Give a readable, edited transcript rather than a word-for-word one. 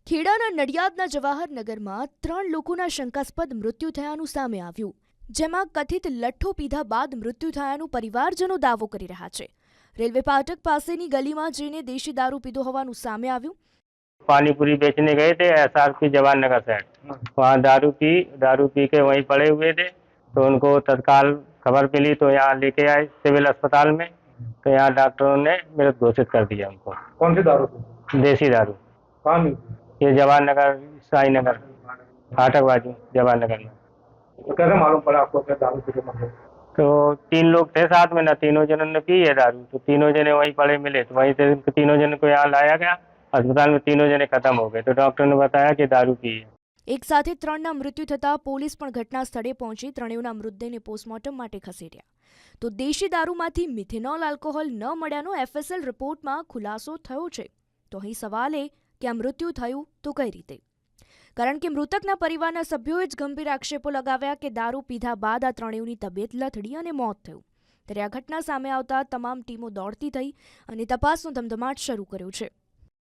ખેડાના નડિયાદના જવાહરનગરમાં 3 લોકોના શંકાસ્પદ મૃત્યુ થયાનું સામે આવ્યું, જેમાં કથિત લઠ્ઠો પીધા બાદ મૃત્યુ થયાનું પરિવારજનો દાવો કરી રહ્યા છે। રેલવે फाटक પાસેની ગલીમાં જઈને દેશી दारू પીધો હોવાનું સામે આવ્યું। पानीपुरी बेचने गए थे एसआरपी जवाहरनगर साइड। वहाँ दारू पी के वहीं पड़े हुए थे, तो उनको तत्काल खबर मिली तो यहाँ लेके आए सिविल अस्पताल में। तो यहाँ डॉक्टरों ने मृत घोषित कर दिया उनको। कौन सी दारू थी? देसी दारू। कहाँ मिलती? ये जवाहरनगर साईनगर फाटक बाजू जवाहरनगर में। तो कैसे मालूम पड़ा आपको कि दारू पी के मर गए? तो 3 लोग थे साथ में ना, तीनों जनों ने पी है दारू, तो तीनों जने वहीं पड़े मिले, तो वहीं से तीनों जन को यहाँ लाया गया अस्पताल में। तीनों जने खत्म हो गए, तो डॉक्टर ने बताया कि दारू पी है। એક સાથે 3ના મૃત્યુ થતા પોલીસ પણ ઘટના સ્થળે પહોંચી ત્રણેયના મૃતદેહને પોસ્ટમોર્ટમ માટે ખસેડ્યા। તો દેશી દારૂમાંથી મિથેનોલ આલ્કોહોલ ન મળ્યાનો એફએસએલ રિપોર્ટમાં ખુલાસો થયો છે। તો અહીં સવાલ એ કે આ મૃત્યુ થયું તો કઈ રીતે? કારણ કે મૃતકના પરિવારના સભ્યોએ જ ગંભીર આક્ષેપો લગાવ્યા કે દારૂ પીધા બાદ આ ત્રણેયની તબિયત લથડી અને મોત થયું। ત્યારે આ ઘટના સામે આવતા તમામ ટીમો દોડતી થઈ અને તપાસનો ધમધમાટ શરૂ કર્યો છે।